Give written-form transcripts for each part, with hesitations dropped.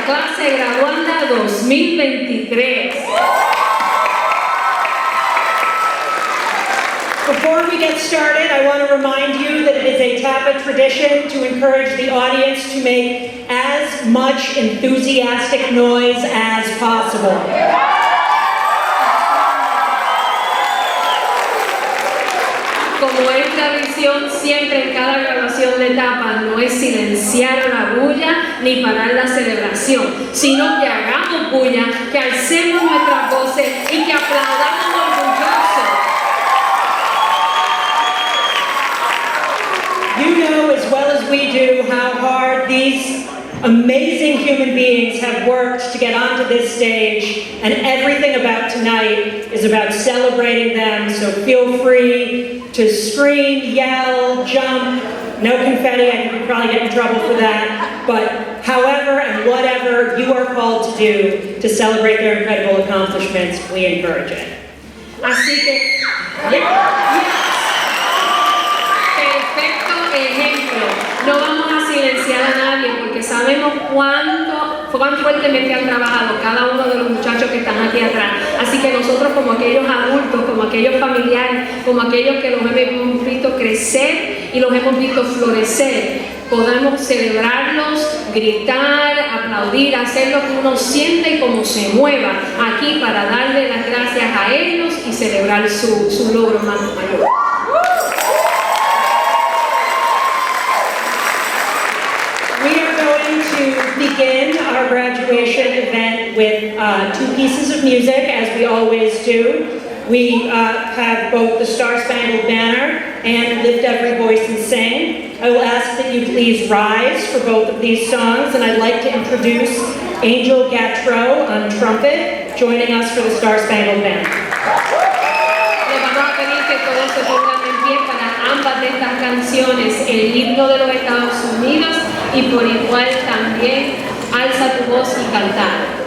clase graduanda 2023. Before we get started, I want to remind you that it is a TAPA tradition to encourage the audience to make as much enthusiastic noise as possible. Como es tradición siempre en cada graduación de etapa, no es silenciar la bulla ni parar la celebración, sino que hagamos bulla, que alcemos nuestras voces y que aplaudamos orgullosos. You know as well as we do how hard these amazing human beings have worked to get onto this stage, and everything about tonight is about celebrating them, so feel free to scream, yell, jump. No confetti, I think we'd probably get in trouble for that, but however and whatever you are called to do to celebrate their incredible accomplishments, we encourage it. Así que, perfecto ejemplo. No vamos a silenciar a nadie porque sabemos cuán fuertemente han trabajado cada uno de los muchachos que están aquí atrás. Así que nosotros, como aquellos adultos, como aquellos familiares, como aquellos que los hemos visto crecer y los hemos visto florecer, podamos celebrarlos, gritar, aplaudir, hacer lo que uno siente y cómo se mueva aquí para darle las gracias a ellos y celebrar su logro más mayor. To begin our graduation event with two pieces of music, as we always do. We have both the Star-Spangled Banner and Lift Every Voice and Sing. I will ask that you please rise for both of these songs, and I'd like to introduce Angel Gattro on trumpet, joining us for the Star-Spangled Banner. Le vamos a pedir que todos se pongan en pie para ambas de estas canciones, el himno de los Estados Unidos y por igual también alza tu voz y cantar.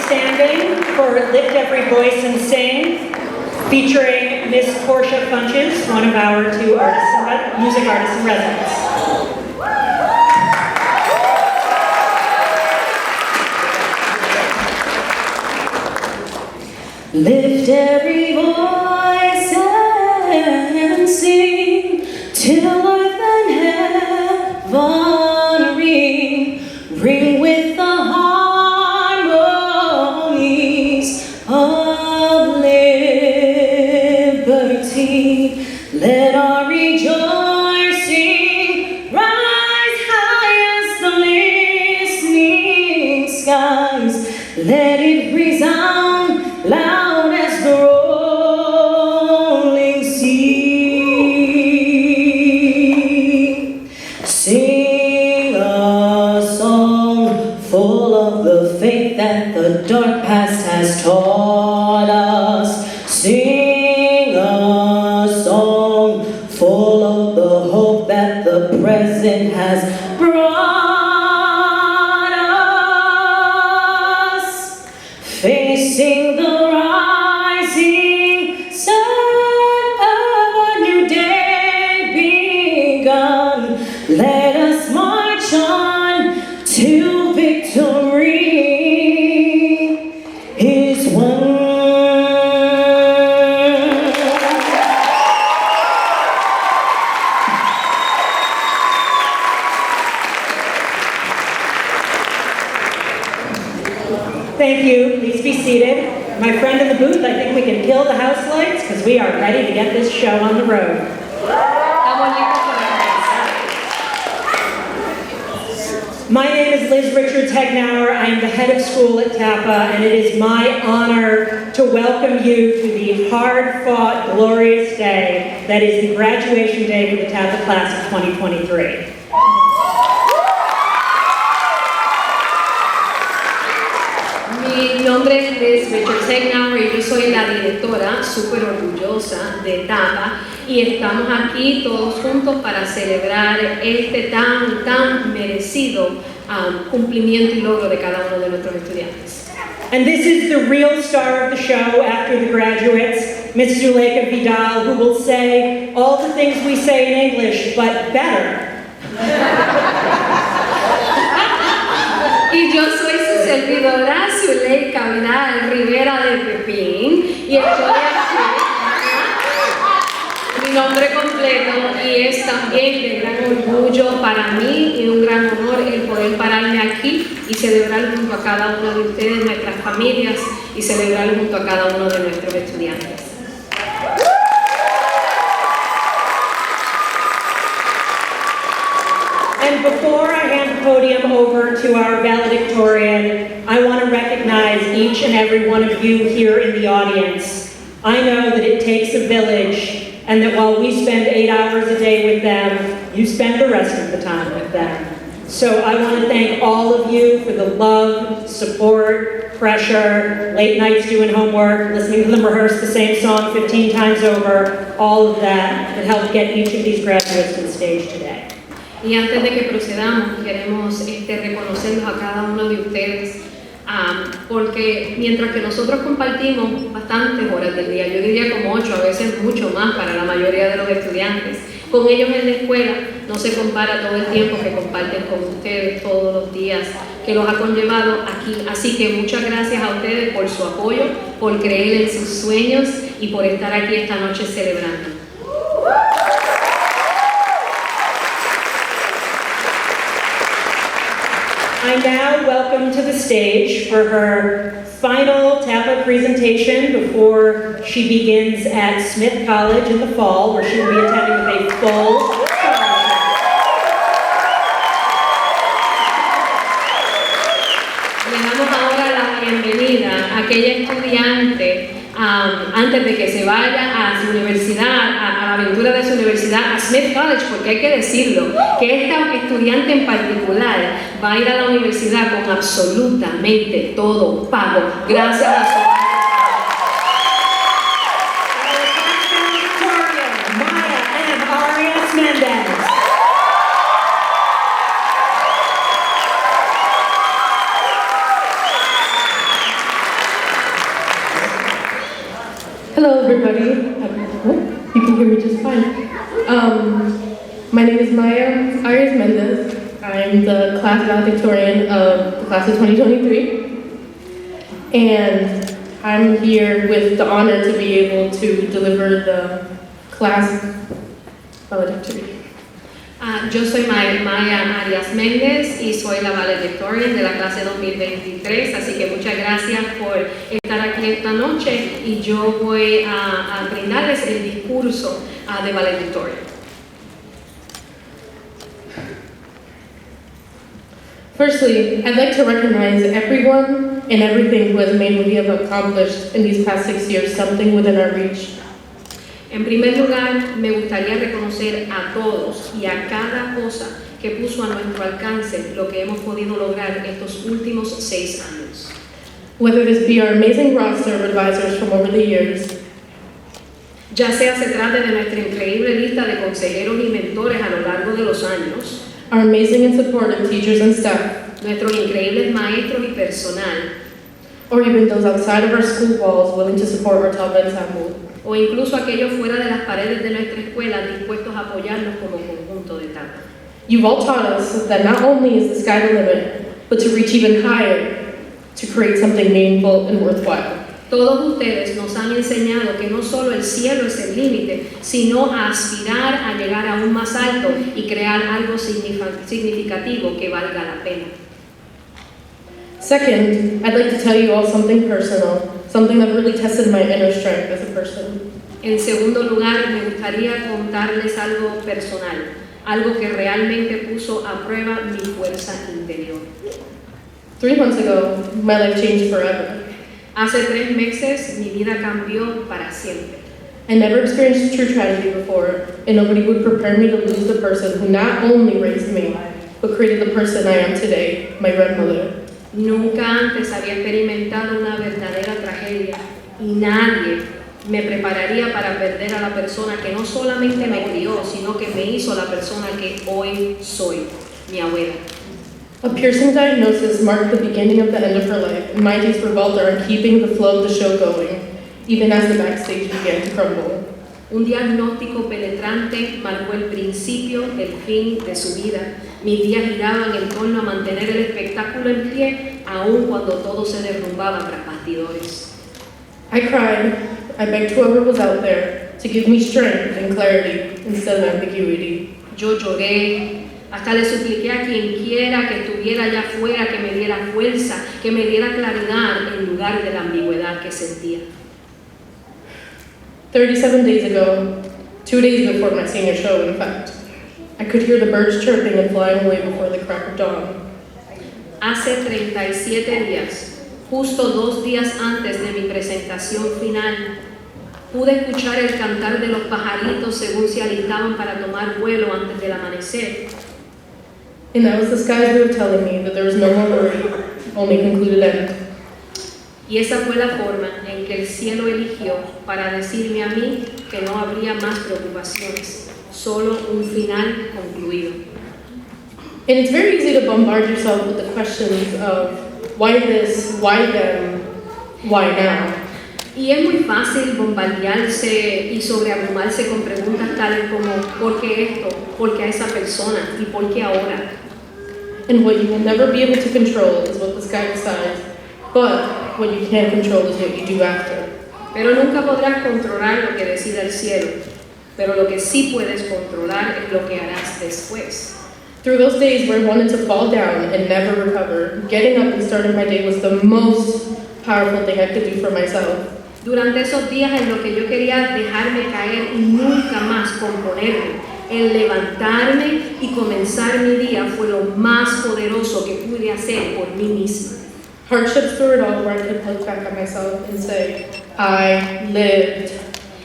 Standing for Lift Every Voice and Sing, featuring Miss Portia Funches, one of our two music artists in residence. Lift every voice and sing till earth and heaven ring, ring with the harmonies of liberty. Let our rejoicing rise high as the listening skies. Let it resound loud as the rolling sea. Sing a song full of the faith that the dark past has taught us. Sing a song full of the hope that the present has brought us. Facing the rising sun of a new day begun. Let us march on to victory is won. Thank you. Please be seated. My friend in the booth, I think we can kill the house lights because we are ready to get this show on the road. Estamos listos para comenzar. My name is Liz Richards Hegnauer. I am the head of school at TAPA, and it is my honor to welcome you to the hard-fought, glorious day that is the graduation day for the TAPA class of 2023. Mi nombre es Liz Richards Hegnauer y yo soy la directora súper orgullosa de TAPA y estamos aquí todos juntos para celebrar este tan merecido cumplimiento y logro de cada uno de nuestros estudiantes. And this is the real star of the show after the graduates, Miss Zuleika Vidal, who will say all the things we say in English, but better. Y yo soy su servidora, Zuleika Vidal Rivera de Pepín, y estoy aquí. Mi nombre completo y es también de gran orgullo para mí y un gran honor el poder pararme aquí y celebrar junto a cada uno de ustedes, nuestras familias, y celebrar junto a cada uno de nuestros estudiantes. And before I hand the podium over to our valedictorian, I want to recognize each and every one of you here in the audience. I know that it takes a village, and that while we spend 8 hours a day with them, you spend the rest of the time with them. So I want to thank all of you for the love, support, pressure, late nights doing homework, listening to them rehearse the same song 15 times over, all of that helped get each of these graduates to the stage today. Y antes de que procedamos, queremos reconocerlos a cada uno de ustedes, porque mientras que nosotros compartimos bastantes horas del día, yo diría como 8, a veces mucho más para la mayoría de los estudiantes, con ellos en la escuela no se compara todo el tiempo que comparten con ustedes todos los días, que los ha conllevado aquí. Así que muchas gracias a ustedes por su apoyo, por creer en sus sueños y por estar aquí esta noche celebrando. I now welcome to the stage for her final TAPA presentation before she begins at Smith College in the fall, where she will be attending with a full scholarship. Le damos ahora la bienvenida a aquella estudiante antes de que se vaya a su universidad, a la aventura de su universidad, a Smith College, porque hay que decirlo, que esta estudiante en particular va a ir a la universidad con absolutamente todo pago, gracias a su... Hello, everybody. You can hear me just fine. My name is Maya Arias Mendez. I'm the class valedictorian of the class of 2023. And I'm here with the honor to be able to deliver the class valedictory. Yo soy Maya Arias Méndez y soy la valedictorian de la clase 2023, así que muchas gracias por estar aquí esta noche y yo voy a brindarles el discurso de valedictorian. Firstly, I'd like to recognize everyone and everything who has made what we have accomplished in these past 6 years something within our reach. En primer lugar, me gustaría reconocer a todos y a cada cosa que puso a nuestro alcance lo que hemos podido lograr estos últimos 6 años. Whether this be our amazing roster of advisors from over the years, ya sea se trate de nuestra increíble lista de consejeros y mentores a lo largo de los años, our amazing and supportive teachers and staff, nuestros increíbles maestros y personal, or even those outside of our school walls willing to support our top ensemble. o incluso aquellos fuera de las paredes de nuestra escuela dispuestos a apoyarnos como conjunto de TAP. You've all taught us that not only is the sky the limit, but to reach even higher, to create something meaningful and worthwhile. Todos ustedes nos han enseñado que no solo el cielo es el límite, sino a aspirar a llegar aún más alto y crear algo significativo que valga la pena. Second, I'd like to tell you all something personal, something that really tested my inner strength as a person. En segundo lugar, me gustaría contarles algo personal, algo que realmente puso a prueba mi fuerza interior. 3 months ago, my life changed forever. Hace 3 meses mi vida cambió para siempre. I never experienced true tragedy before, and nobody would prepare me to lose the person who not only raised me, but created the person I am today, my grandmother. Nunca antes había experimentado una verdadera tragedia y nadie me prepararía para perder a la persona que no solamente me crió, sino que me hizo la persona que hoy soy, mi abuela. A piercing diagnosis marked the beginning of the end of her life, and my days revolved around keeping the flow of the show going, even as the backstage began to crumble. Un diagnóstico penetrante marcó el principio del fin de su vida. Mis días giraban en torno a mantener el espectáculo en pie, aun cuando todo se derrumbaba tras bastidores. I cried. I begged whoever was out there to give me strength and clarity instead of ambiguity. Yo lloré, hasta le supliqué a quien quiera que estuviera allá afuera que me diera fuerza, que me diera claridad en lugar de la ambigüedad que sentía. 37 days ago, 2 days before my senior show, in fact, I could hear the birds chirping and flying away before the crack of dawn. Hace 37 días, justo 2 días antes de mi presentación final, pude escuchar el cantar de los pajaritos según se alistaban para tomar vuelo antes del amanecer. And that was the sky's way of telling me that there was no more worry, only concluded end. Y esa fue la forma en que el cielo eligió para decirme a mí que no habría más preocupaciones, solo un final concluido. And it's very easy to bombard yourself with the questions of why this, why them, why now? Y es muy fácil bombardearse y sobreabrumarse con preguntas tales como ¿por qué esto? ¿Por qué a esa persona? ¿Y por qué ahora? And what you will never be able to control is what the sky decides, but what you can control is what you do after. Pero nunca podrás controlar lo que decida el cielo, pero lo que sí puedes controlar es lo que harás después. Through those days where I wanted to fall down and never recover, getting up and starting my day was the most powerful thing I could do for myself. Durante esos días en los que yo quería dejarme caer y nunca más componerme, el levantarme y comenzar mi día fue lo más poderoso que pude hacer por mí misma. Hardships through it all where I could look back at myself and say, I lived.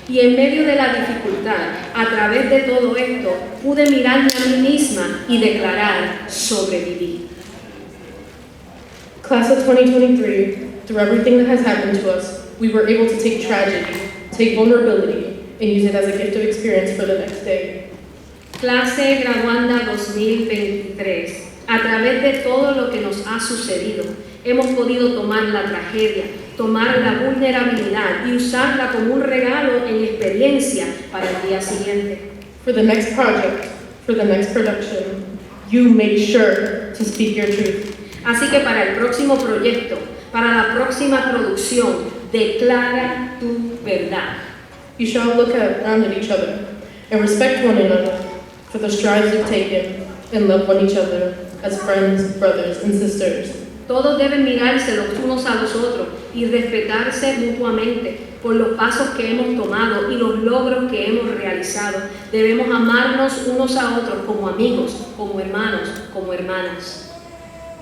Y en medio de la dificultad, a través de todo esto, pude mirarme a mí misma y declarar, sobreviví. Class of 2023, through everything that has happened to us, we were able to take tragedy, take vulnerability, and use it as a gift of experience for the next day. Clase graduanda 2023. A través de todo lo que nos ha sucedido, hemos podido tomar la tragedia, tomar la vulnerabilidad y usarla como un regalo en experiencia para el día siguiente. For the next project, for the next production, you make sure to speak your truth. Así que para el próximo proyecto, para la próxima producción, declara tu verdad. You shall look around at each other and respect one another for the strides you've taken and love one each other as friends, brothers, and sisters. Todos deben mirarse los unos a los otros y respetarse mutuamente por los pasos que hemos tomado y los logros que hemos realizado. Debemos amarnos unos a otros como amigos, como hermanos, como hermanas.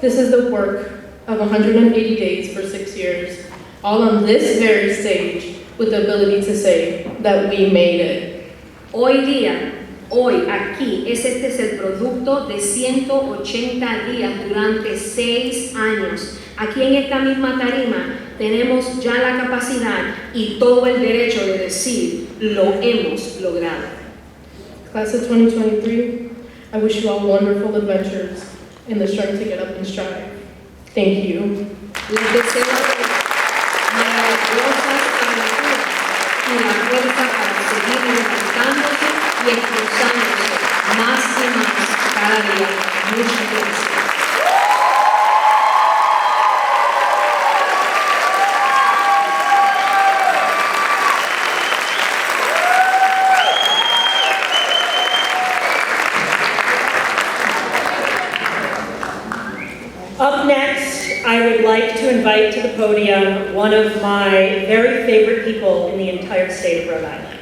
This is the work of 180 days for 6 years, all on this very stage, with the ability to say that we made it. Hoy día, hoy, aquí, este es el producto de 180 días durante 6 años. Aquí en esta misma tarima, tenemos ya la capacidad y todo el derecho de decir, lo hemos logrado. Class of 2023, I wish you all wonderful adventures and the strength to get up and strive. Thank you. Les deseo maravillosas aventuras y la fuerza para seguir levantándose y esforzándose más y más cada día. Muchas gracias. Up next, I would like to invite to the podium one of my very favorite people in the entire state of Rhode Island.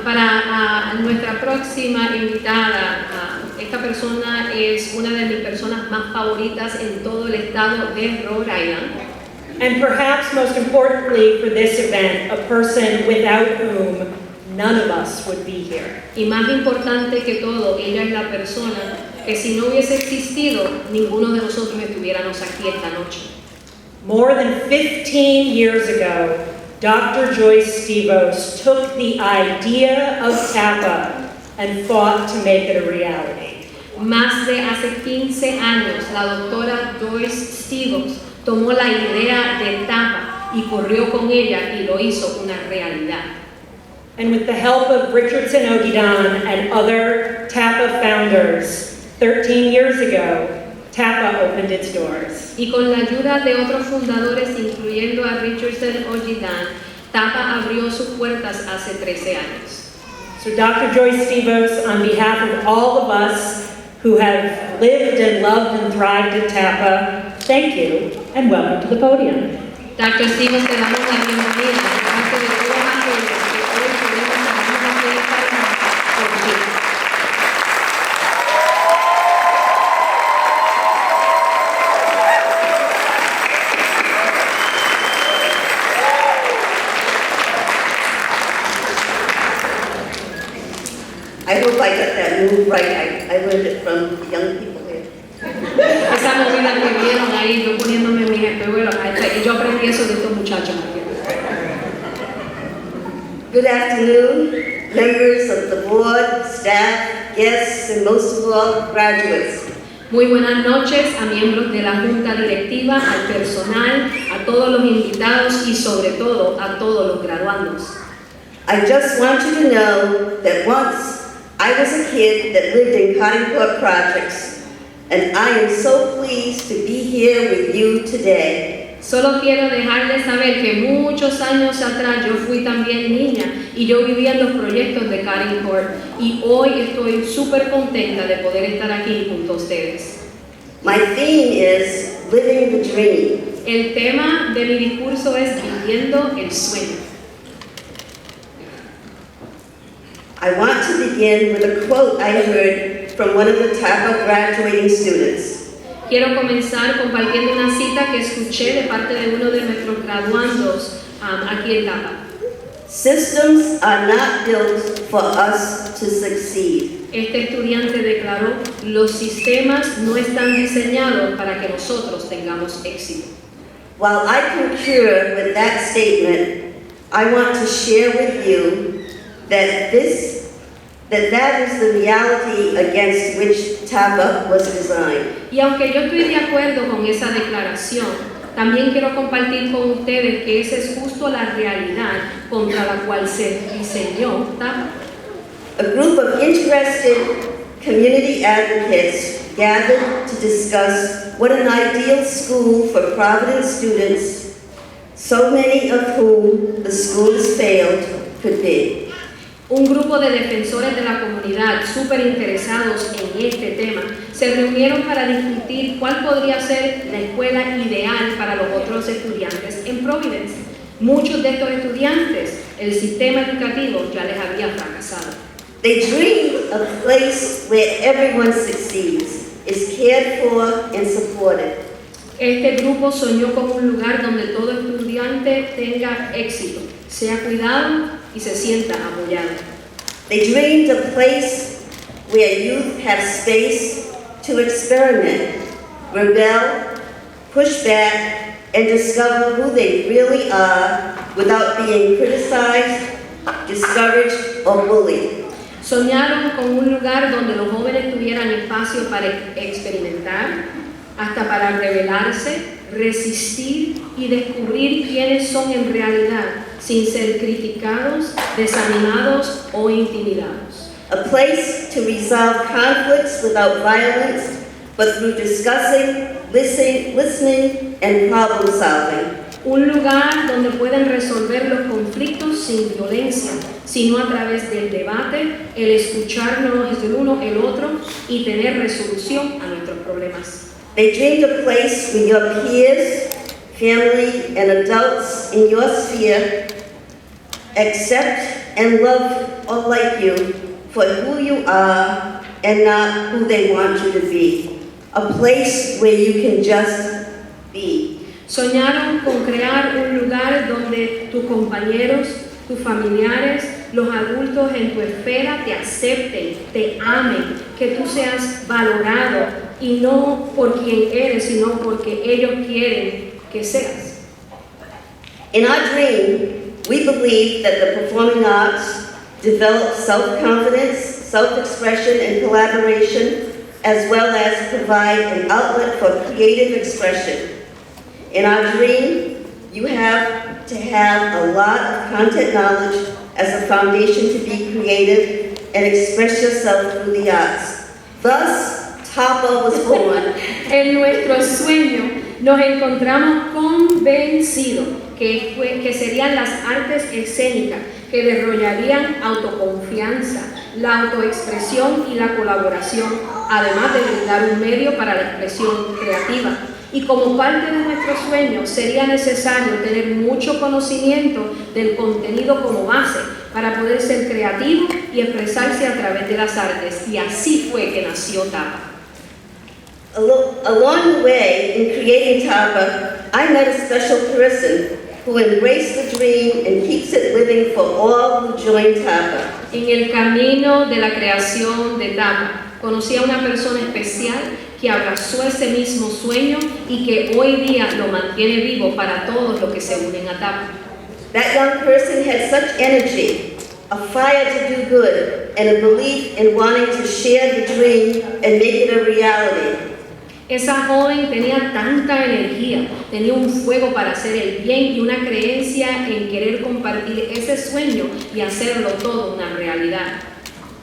Para nuestra próxima invitada, esta persona es una de mis personas más favoritas en todo el estado de Rhode Island. And perhaps most importantly for this event, a person without whom none of us would be here. Y más importante que todo, ella es la persona que si no hubiese existido, ninguno de nosotros estuviéramos aquí esta noche. More than 15 years ago, Dr. Joyce Stevos took the idea of TAPA and thought to make it a reality. Más de hace 15 años, la doctora Joyce Stevos tomó la idea de TAPA y corrió con ella y lo hizo una realidad. And with the help of Richardson Ogidan and other TAPA founders, 13 years ago, TAPA opened its doors. Y con la ayuda de otros fundadores, incluyendo a Richardson Ogidan, TAPA abrió sus puertas hace 13 años. So Dr. Joyce Stevos, on behalf of all of us who have lived and loved and thrived at TAPA, thank you and welcome to the podium. Dr. Stevens, te damos la bienvenida de parte de todos aquellos que hoy podemos estar aquí en esta hermosa por ti. I hope I got that move right. I learned it from the young people here. Esa movida que vieron ahí, yo poniéndome mis espejuelos, yo aprendí eso de estos muchachos aquí. Good afternoon, members of the board, staff, guests, and most of all, graduates. Muy buenas noches a miembros de la Junta Directiva, al personal, a todos los invitados y sobre todo a todos los graduandos. I just want you to know that once I was a kid that lived in Cottingport Projects, and I am so pleased to be here with you today. Solo quiero dejarles saber que muchos años atrás yo fui también niña y yo vivía en los proyectos de Cottingport y hoy estoy súper contenta de poder estar aquí junto a ustedes. My theme is living the dream. El tema de mi discurso es viviendo el sueño. I want to begin with a quote I heard from one of the TAPA graduating students. Quiero comenzar compartiendo una cita que escuché de parte de uno de nuestros graduandos aquí en TAPA. Systems are not built for us to succeed. Este estudiante declaró, los sistemas no están diseñados para que nosotros tengamos éxito. While I concur with that statement, I want to share with you that that is the reality against which TAPA was designed. Y aunque yo estoy de acuerdo con esa declaración, también quiero compartir con ustedes que esa es justo la realidad contra la cual se diseñó TAPA. A group of interested community advocates gathered to discuss what an ideal school for Providence students, so many of whom the school has failed, could be. Un grupo de defensores de la comunidad súper interesados en este tema se reunieron para discutir cuál podría ser la escuela ideal para los otros estudiantes en Providence. Muchos de estos estudiantes, el sistema educativo ya les había fracasado. They dream of a place where everyone succeeds, is cared for and supported. Este grupo soñó con un lugar donde todo estudiante tenga éxito, sea cuidado y se sienta apoyado. They dreamed of a place where youth have space to experiment, rebel, push back, and discover who they really are without being criticized, discouraged, or bullied. Soñaron con un lugar donde los jóvenes tuvieran espacio para experimentar, hasta para rebelarse, resistir y descubrir quiénes son en realidad, sin ser criticados, desanimados o intimidados. A place to resolve conflicts without violence, but through discussing, listening, and problem solving. Un lugar donde pueden resolver los conflictos sin violencia, sino a través del debate, el escucharnos el uno el otro y tener resolución a nuestros problemas. They dreamed a place where your peers, family, and adults in your sphere accept and love all like you for who you are and not who they want you to be. A place where you can just be. Soñaron con crear un lugar donde tus compañeros, tus familiares, los adultos en tu esfera te acepten, te amen, que tú seas valorado y no por quien eres, sino porque ellos quieren que seas. In our dream, we believe that the performing arts develop self-confidence, self-expression, and collaboration, as well as provide an outlet for creative expression. In our dream, you have to have a lot of content knowledge as a foundation to be creative and express yourself through the arts. Thus, Tapa was born. En nuestro sueño nos encontramos convencidos que serían las artes escénicas que desarrollarían autoconfianza, la autoexpresión y la colaboración, además de brindar un medio para la expresión creativa. Y como parte de nuestro sueño sería necesario tener mucho conocimiento del contenido como base para poder ser creativo y expresarse a través de las artes. Y así fue que nació Tapa. Along the way, in creating Tapa, I met a special person who embraced the dream and keeps it living for all who join Tapa. En el camino de la creación de Tapa, conocí a una persona especial que abrazó ese mismo sueño y que hoy día lo mantiene vivo para todos los que se unen a Tapa. That young person had such energy, a fire to do good, and a belief in wanting to share the dream and make it a reality. Esa joven tenía tanta energía, tenía un fuego para hacer el bien y una creencia en querer compartir ese sueño y hacerlo todo una realidad.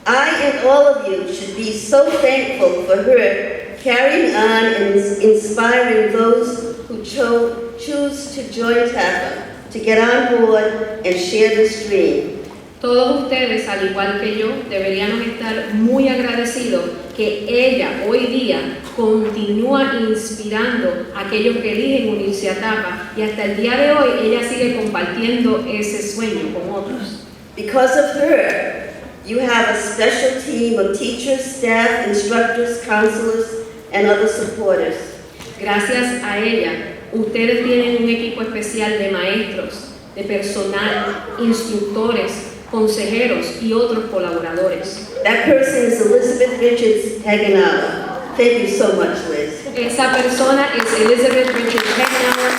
I and all of you should be so thankful for her carrying on and inspiring those who choose to join Tapa, to get on board and share this dream. Todos ustedes, al igual que yo, deberíamos estar muy agradecidos que ella hoy día continúa inspirando a aquellos que eligen unirse a Tapa y hasta el día de hoy ella sigue compartiendo ese sueño con otros. Because of her, you have a special team of teachers, staff, instructors, counselors, and other supporters. Gracias a ella, ustedes tienen un equipo especial de maestros, de personal, instructores, consejeros y otros colaboradores. That person is Elizabeth Richards Hagenauer. Thank you so much, Liz. Esa persona es Elizabeth Richards Hagenauer.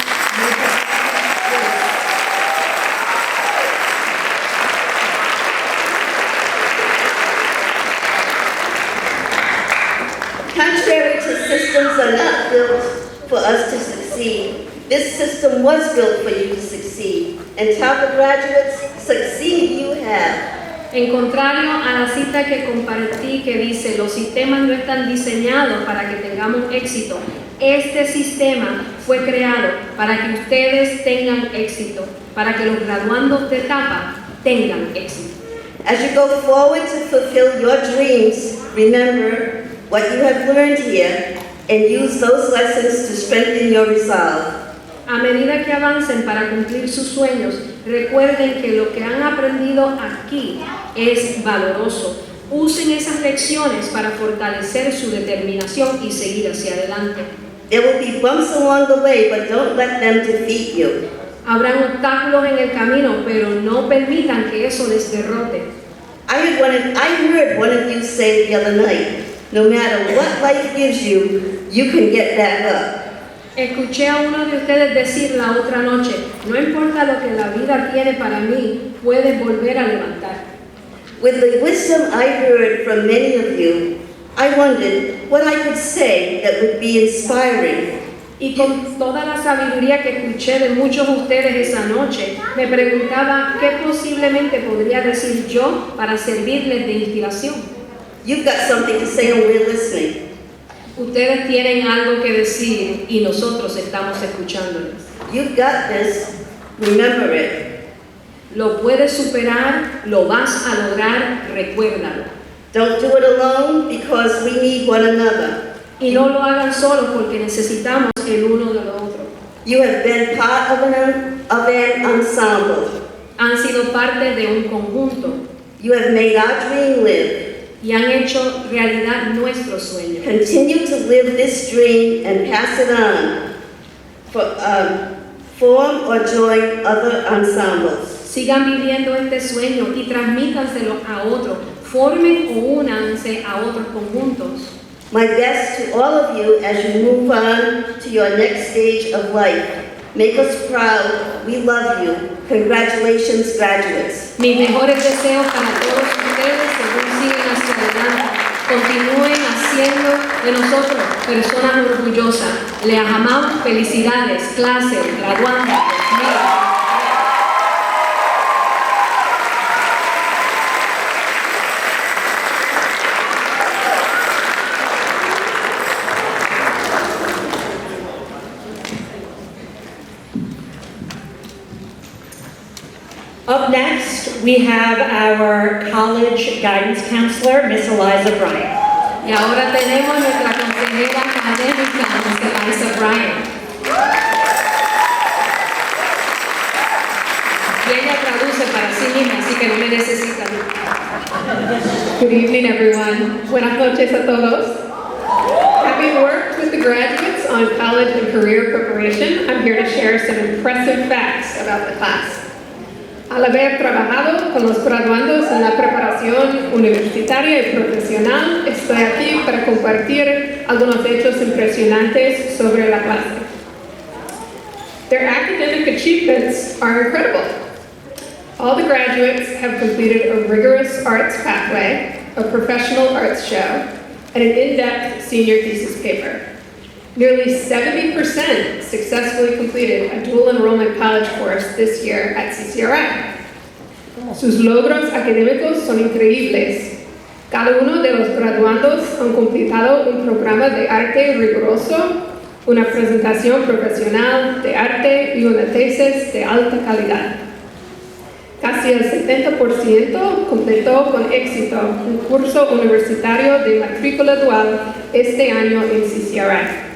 Contrary to systems are not built for us to succeed, this system was built for you to succeed. And Tapa graduates, succeed you have. En contrario a la cita que compartí que dice, los sistemas no están diseñados para que tengamos éxito. Este sistema fue creado para que ustedes tengan éxito, para que los graduandos de Tapa tengan éxito. As you go forward to fulfill your dreams, remember what you have learned here and use those lessons to strengthen your resolve. A medida que avancen para cumplir sus sueños, recuerden que lo que han aprendido aquí es valoroso. Usen esas lecciones para fortalecer su determinación y seguir hacia adelante. There will be bumps along the way, but don't let them defeat you. Habrán obstáculos en el camino, pero no permitan que eso les derrote. I heard one of you say the other night, no matter what life gives you, you can get back up. Escuché a uno de ustedes decir la otra noche, no importa lo que la vida tiene para mí, puedes volver a levantar. With the wisdom I heard from many of you, I wondered what I could say that would be inspiring. Y con toda la sabiduría que escuché de muchos de ustedes esa noche, me preguntaba qué posiblemente podría decir yo para servirles de inspiración. You've got something to say and we're listening. Ustedes tienen algo que decir y nosotros estamos escuchándoles. You've got this. Remember it. Lo puedes superar, lo vas a lograr, recuérdalo. Don't do it alone because we need one another. Y no lo hagan solos porque necesitamos el uno del otro. You have been part of an ensemble. Han sido parte de un conjunto You have made our dream live. y han hecho realidad nuestro sueño. Continue to live this dream and pass it on. Form or join other ensembles. Sigan viviendo este sueño y transmítanselo a otros. Formen o únanse a otros conjuntos. My best to all of you as you move on to your next stage of life. Make us proud. We love you. Congratulations, graduates. Mis mejores deseos para todos ustedes según siguen hacia adelante. Continúen haciendo de nosotros personas orgullosas. Les amamos. Felicidades, clase, graduandos. Up next, we have our college guidance counselor, Miss Eliza Bryant. Y ahora tenemos nuestra consejera académica, Miss Eliza Bryant. Y ella traduce para sí misma, así que no me necesitan. Good evening, everyone. Buenas noches a todos. Having worked with the graduates on college and career preparation, I'm here to share some impressive facts about the class. Al haber trabajado con los graduandos en la preparación universitaria y profesional, estoy aquí para compartir algunos hechos impresionantes sobre la clase. Their academic achievements are incredible. All the graduates have completed a rigorous arts pathway, a professional arts show, and an in-depth senior thesis paper. Nearly 70% successfully completed a dual enrollment college course this year at CCRI. Sus logros académicos son increíbles. Cada uno de los graduandos han completado un programa de arte riguroso, una presentación profesional de arte y una tesis de alta calidad. Casi el 70% completó con éxito un curso universitario de matrícula dual este año en CCRI.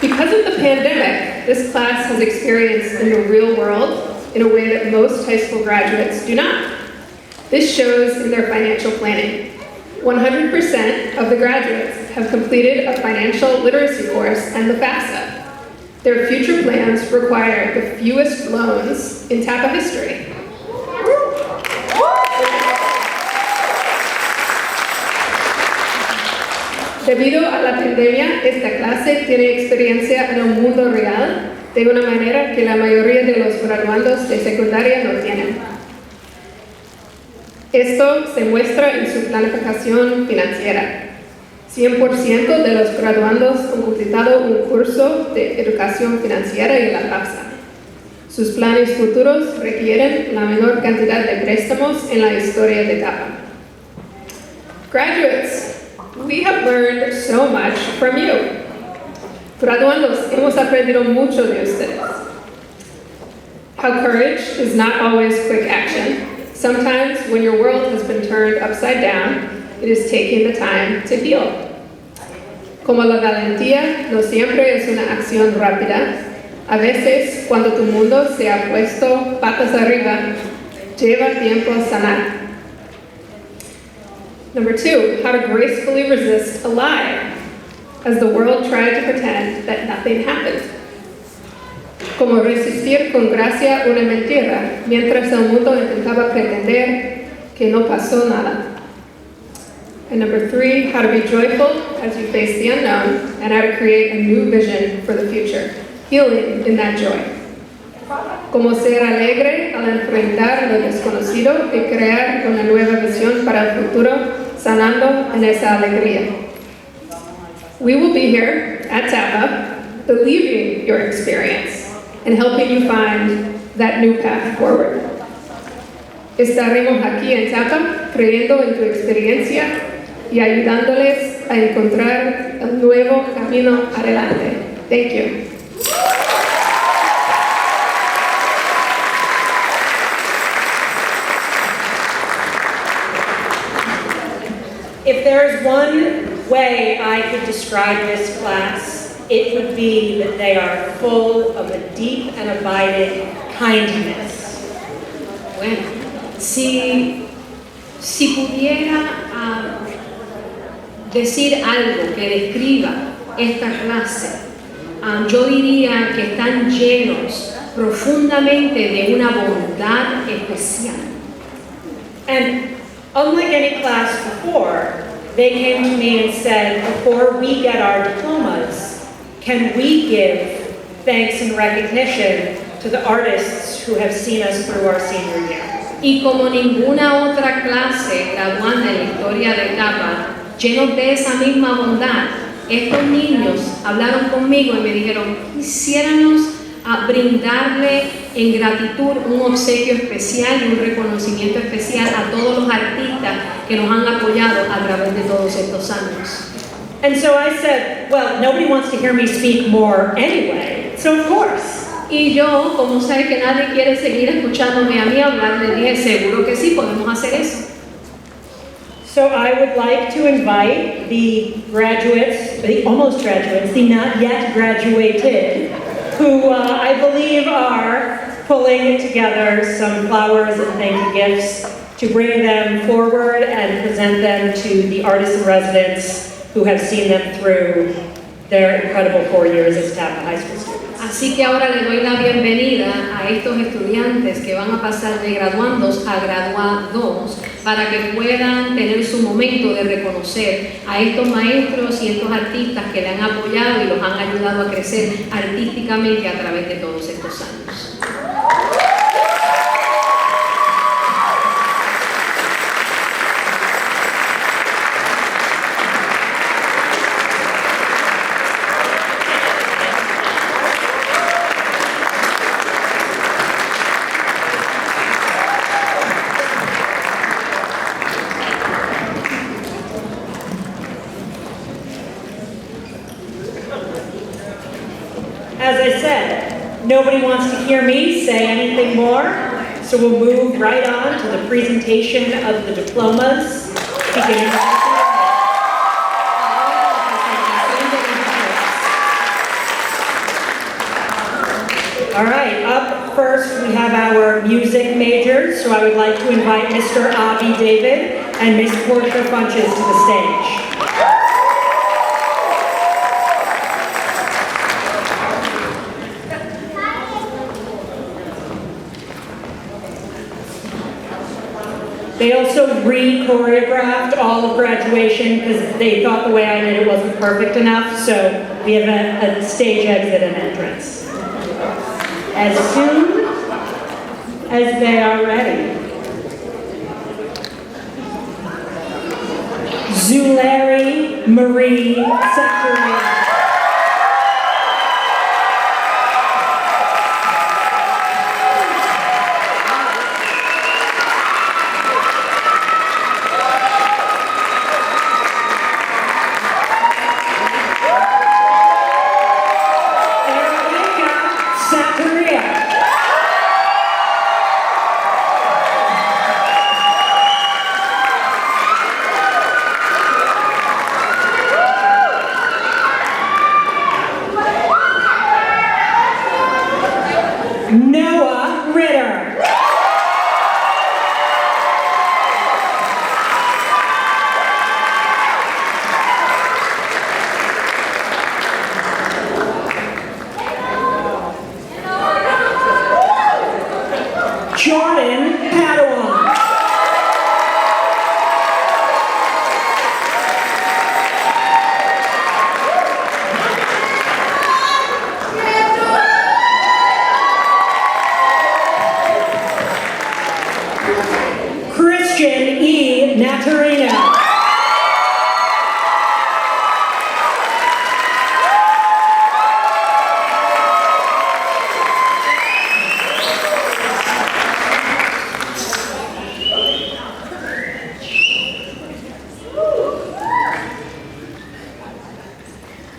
Because of the pandemic, this class has experienced in the real world in a way that most high school graduates do not. This shows in their financial planning. 100% of the graduates have completed a financial literacy course and the FAFSA. Their future plans require the fewest loans in TAPA history. Debido a la pandemia, esta clase tiene experiencia en el mundo real de una manera que la mayoría de los graduandos de secundaria no tienen. Esto se muestra en su planificación financiera. 100% de los graduandos han completado un curso de educación financiera y la FAFSA. Sus planes futuros requieren la menor cantidad de préstamos en la historia de TAPA. Graduates, we have learned so much from you. Graduandos, hemos aprendido mucho de ustedes. How courage is not always quick action. Sometimes when your world has been turned upside down, it is taking the time to heal. Como la valentía no siempre es una acción rápida, a veces cuando tu mundo se ha puesto patas arriba, lleva tiempo sanar. Number 2, how to gracefully resist a lie, as the world tried to pretend that nothing happened. Como resistir con gracia una mentira, mientras el mundo intentaba pretender que no pasó nada. And number 3, how to be joyful as you face the unknown and how to create a new vision for the future. Healing in that joy. Como ser alegre al enfrentar lo desconocido y crear una nueva visión para el futuro, sanando en esa alegría. We will be here at TAPA, believing your experience and helping you find that new path forward. Estaremos aquí en TAPA creyendo en tu experiencia y ayudándoles a encontrar el nuevo camino adelante. Thank you. If there's one way I could describe this class, it would be that they are full of a deep and abiding kindness. Bueno, si pudiera decir algo que describa esta clase, yo diría que están llenos profundamente de una bondad especial. And unlike any class before, they came to me and said, before we get our diplomas, can we give thanks and recognition to the artists who have seen us through our senior year? Y como ninguna otra clase graduanda en la historia de TAPA, llenos de esa misma bondad, estos niños hablaron conmigo y me dijeron, quisiéramos brindarle en gratitud un obsequio especial y un reconocimiento especial a todos los artistas que nos han apoyado a través de todos estos años. And so I said, well, nobody wants to hear me speak more anyway, so of course. Y yo, como sé que nadie quiere seguir escuchándome a mí hablar, le dije, seguro que sí, podemos hacer eso. So I would like to invite the graduates, the almost graduates, the not yet graduated, who I believe are pulling together some flowers and thank you gifts to bring them forward and present them to the artists in residence who have seen them through their incredible 4 years as TAPA high school students. Así que ahora le doy la bienvenida a estos estudiantes que van a pasar de graduandos a graduados para que puedan tener su momento de reconocer a estos maestros y estos artistas que le han apoyado y los han ayudado a crecer artísticamente a través de todos estos años. As I said, nobody wants to hear me say anything more, so we'll move right on to the presentation of the diplomas, beginning All right, up first we have our music majors, so I would like to invite Mr. Avi David and Ms. Portia Funches to the stage. They also re-choreographed all of graduation because they thought the way I did it wasn't perfect enough, so we have a stage exit and entrance. As soon as they are ready. Zulari Marie Zachary.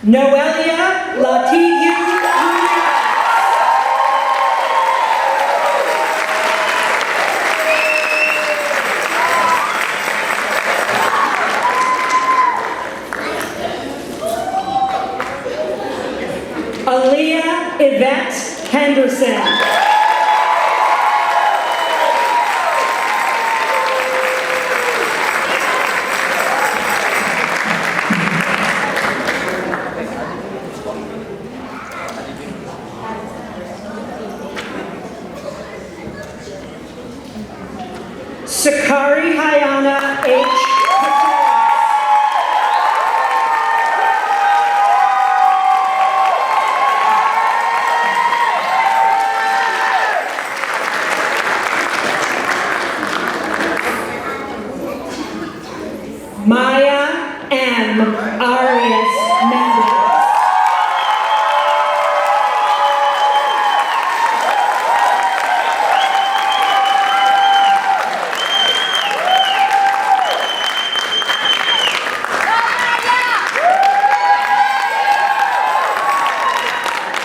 Noelia Latiyu. Aaliyah Yvette Henderson. Sakari Hayana H. Maya M. Arias Mendez.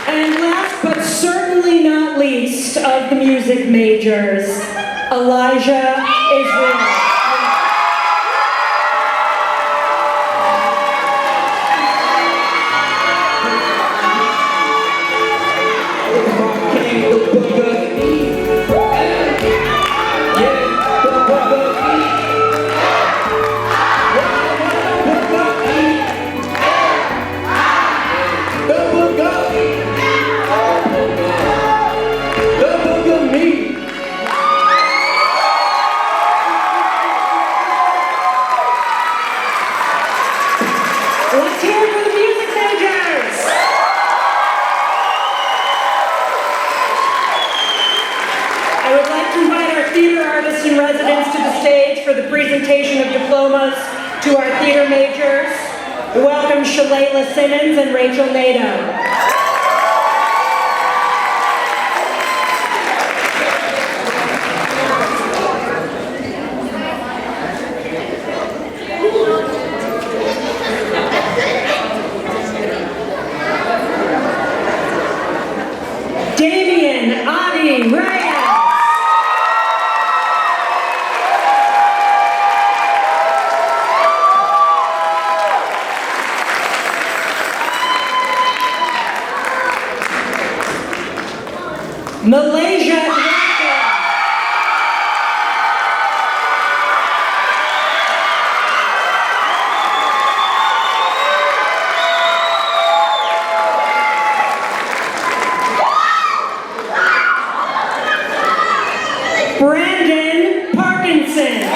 And last but certainly not least of the music majors, Elijah Israel. Let's hear it for the music majors! I would like to invite our theater artists in residence to the stage for the presentation of diplomas to our theater majors. We welcome Shalala Simmons and Rachel Nato. Damian Adi Reyes. Malaysia Raka. Brandon Parkinson.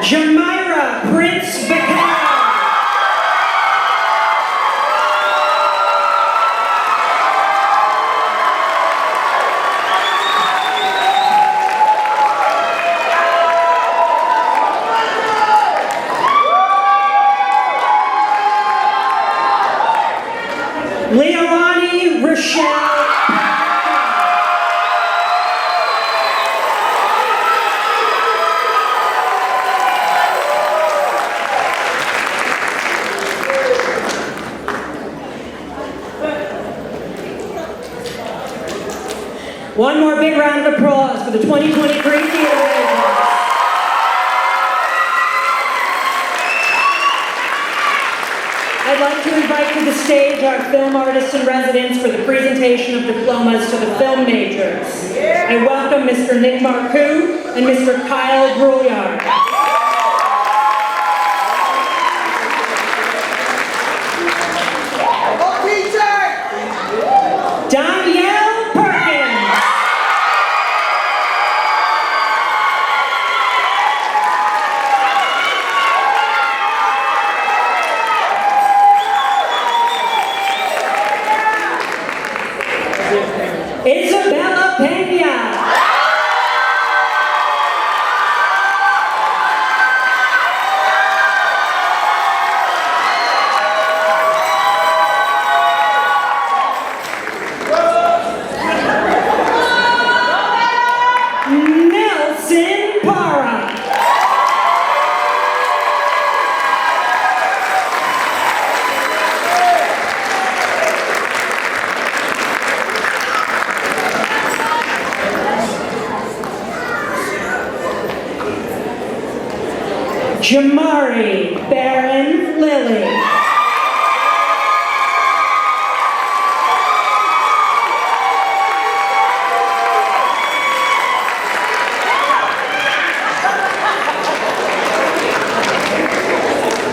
Jamira Prince Becker. Leilani Rochelle. One more big round of applause for the 2023 Theater Majors. I'd like to invite to the stage our film artists in residence for the presentation of diplomas to the film majors. I welcome Mr. Nick Marcoux and Mr. Kyle Brouillard. Danielle Perkins. Isabella Pena. Jamari Barron Lilly.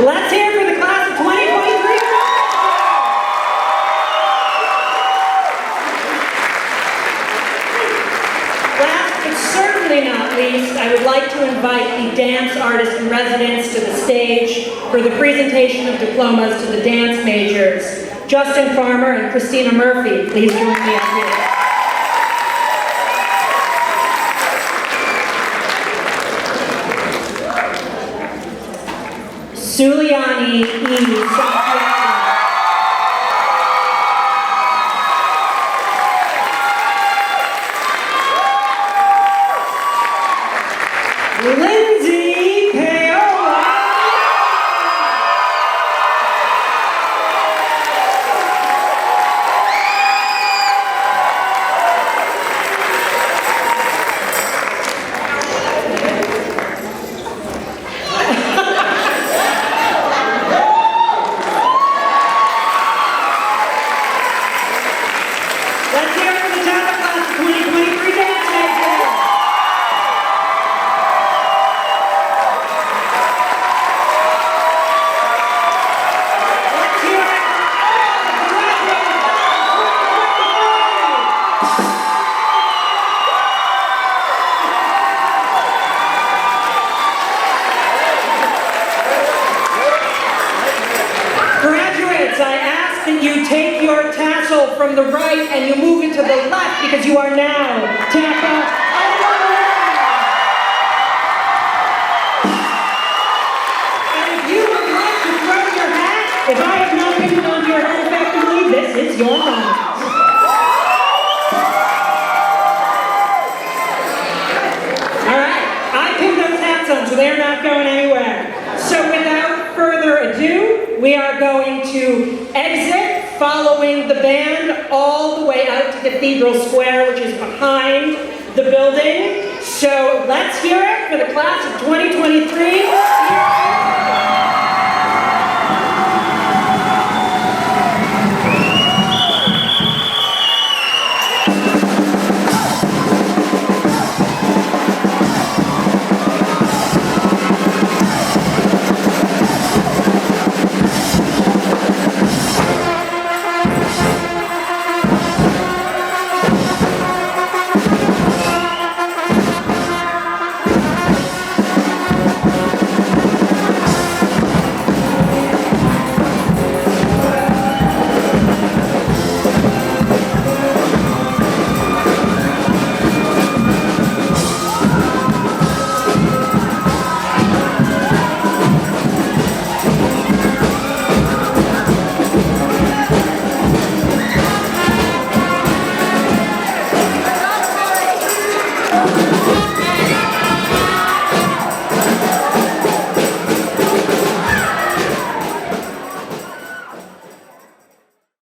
Let's hear it for the class of 2023. Last but certainly not least, I would like to invite the dance artist in residence to the stage for the presentation of diplomas to the dance majors. Justin Farmer and Christina Murphy, please join me up here. Suliani E. Santiago. Lindsay Paola. Let's hear it for the top of class of 2023 dance major. Let's hear it for all the graduates, I ask that you take your tassel from the right and you move it to the left because you are now Tampa Alumni. And if you would like to throw your hat, if I have not pinned it onto your head effectively, this is your moment. All right, I pinned those hats on, so they're not going anywhere. So without further ado, we are going to exit following the band all the way out to Cathedral Square, which is behind the building. So let's hear it for the class of 2023.